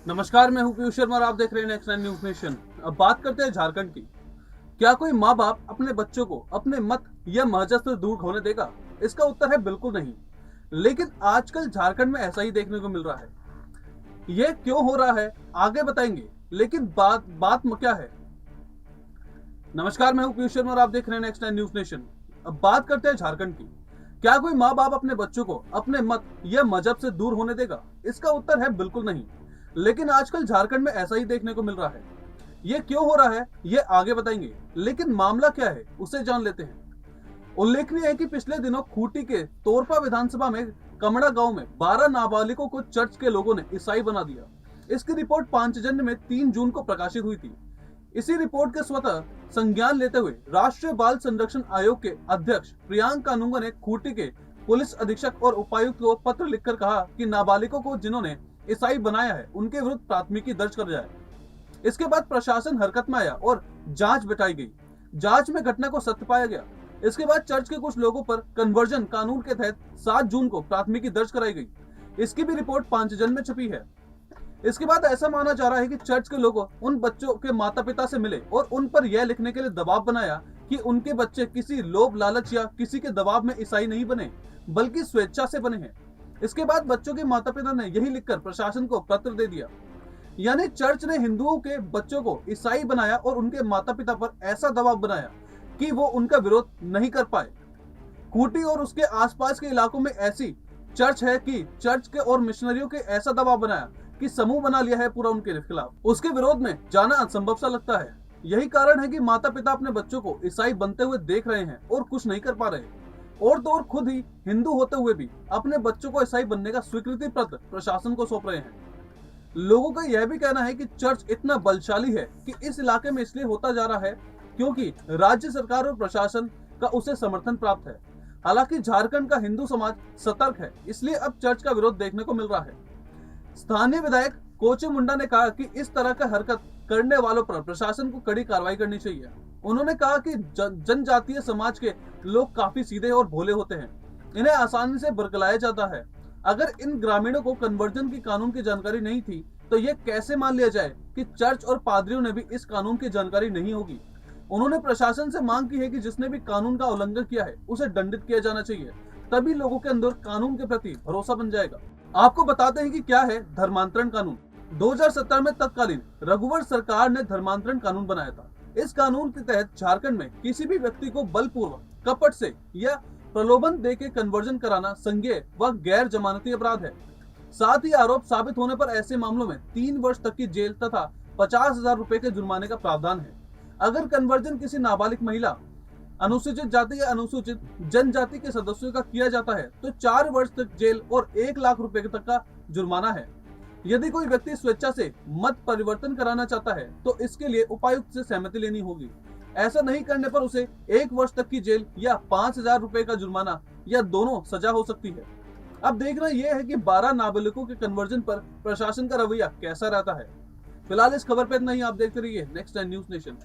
नमस्कार, मैं हूं पीयूष शर्मा और आप देख रहे हैं नेक्स्ट नाइन न्यूज नेशन। अब बात करते हैं झारखंड की। क्या कोई माँ बाप अपने बच्चों को अपने मत या मजहब से दूर होने देगा? इसका उत्तर है बिल्कुल नहीं। लेकिन आजकल झारखंड में ऐसा ही देखने को मिल रहा है। ये क्यों हो रहा है आगे बताएंगे, लेकिन बात बात क्या है। नमस्कार, मैं हूं पीयूष शर्मा और आप देख रहे हैं नेक्स्ट नाइन न्यूज नेशन। अब बात करते हैं झारखंड की। क्या कोई माँ बाप अपने बच्चों को अपने मत या मजहब से दूर होने देगा? इसका उत्तर है बिल्कुल नहीं। लेकिन आजकल झारखंड में ऐसा ही देखने को मिल रहा है। ये क्यों हो रहा है ये आगे बताएंगे, लेकिन मामला क्या है उसे जान लेते हैं। उल्लेखनीय है कि पिछले दिनों खूंटी के तोरपा विधानसभा में कमड़ा गांव में 12 नाबालिगों को चर्च के लोगों ने ईसाई बना दिया। इसकी रिपोर्ट पांचजन्य में 3 जून को प्रकाशित हुई थी। इसी रिपोर्ट के स्वतः संज्ञान लेते हुए राष्ट्रीय बाल संरक्षण आयोग के अध्यक्ष प्रियांक कानूंगा ने खूंटी के पुलिस अधीक्षक और उपायुक्त को पत्र लिखकर कहा कि नाबालिगों को जिन्होंने ईसाई बनाया है उनके विरुद्ध प्राथमिकी दर्ज कर जाए। इसके बाद प्रशासन हरकत में आया और जांच बिठाई गई। जांच में घटना को सत्य पाया गया। इसके बाद चर्च के कुछ लोगों पर कन्वर्जन कानून के तहत 7 जून को प्राथमिकी दर्ज कराई गई। इसकी भी रिपोर्ट पांचजन में छपी है। इसके बाद ऐसा माना जा रहा है कि चर्च के लोगों उन बच्चों के माता पिता से मिले और उन पर यह लिखने के लिए दबाव बनाया कि उनके बच्चे किसी लोभ लालच या किसी के दबाव में ईसाई नहीं बने, बल्कि स्वेच्छा से बने हैं। इसके बाद बच्चों के माता पिता ने यही लिखकर प्रशासन को पत्र दे दिया। यानी चर्च ने हिंदुओं के बच्चों को ईसाई बनाया और उनके माता पिता पर ऐसा दबाव बनाया कि वो उनका विरोध नहीं कर पाए। खूंटी और उसके आसपास के इलाकों में ऐसी चर्च है कि चर्च के और मिशनरियों के ऐसा दबाव बनाया कि समूह बना लिया है पूरा उनके खिलाफ। उसके विरोध में जाना असंभव सा लगता है। यही कारण है कि माता पिता अपने बच्चों को ईसाई बनते हुए देख रहे हैं और कुछ नहीं कर पा रहे। और तो और खुद ही हिंदू होते हुए भी अपने बच्चों को ईसाई बनने का स्वीकृति पत्र प्रशासन को सौंप रहे हैं। लोगों का यह भी कहना है कि चर्च इतना बलशाली है कि इस इलाके में इसलिए होता जा रहा है क्योंकि राज्य सरकार और प्रशासन का उसे समर्थन प्राप्त है। हालांकि झारखंड का हिंदू समाज सतर्क है, इसलिए अब चर्च का विरोध देखने को मिल रहा है। स्थानीय विधायक कोचे मुंडा ने कहा कि इस तरह का हरकत करने वालों पर प्रशासन को कड़ी कार्रवाई करनी चाहिए। उन्होंने कहा कि जनजातीय समाज के लोग काफी सीधे और भोले होते हैं, इन्हें आसानी से बरगलाया जाता है। अगर इन ग्रामीणों को कन्वर्जन की कानून की जानकारी नहीं थी तो यह कैसे मान लिया जाए कि चर्च और पादरियों ने भी इस कानून की जानकारी नहीं होगी। उन्होंने प्रशासन से मांग की है कि जिसने भी कानून का उल्लंघन किया है उसे दंडित किया जाना चाहिए, तभी लोगों के अंदर कानून के प्रति भरोसा बन जाएगा। आपको बताते हैं कि क्या है धर्मांतरण कानून। 2017 में तत्कालीन रघुवर सरकार ने धर्मांतरण कानून बनाया था। इस कानून के तहत झारखंड में किसी भी व्यक्ति को बलपूर्वक, कपट से या प्रलोभन देके कन्वर्जन कराना संज्ञेय व गैर जमानती अपराध है। साथ ही आरोप साबित होने पर ऐसे मामलों में 3 वर्ष तक की जेल तथा 50,000 रुपए के जुर्माने का प्रावधान है। अगर कन्वर्जन किसी नाबालिग महिला, अनुसूचित जाति या अनुसूचित जनजाति के सदस्यों का किया जाता है तो 4 वर्ष तक जेल और 1 लाख रुपए तक का जुर्माना है। यदि कोई व्यक्ति स्वेच्छा से मत परिवर्तन कराना चाहता है तो इसके लिए उपायुक्त से सहमति लेनी होगी। ऐसा नहीं करने पर उसे 1 वर्ष तक की जेल या 5,000 रुपए का जुर्माना या दोनों सजा हो सकती है। अब देखना यह है कि 12 नाबालिगों के कन्वर्जन पर प्रशासन का रवैया कैसा रहता है। फिलहाल इस खबर पर इतना ही। आप देखते रहिए नेक्स्ट टाइम न्यूज नेशन।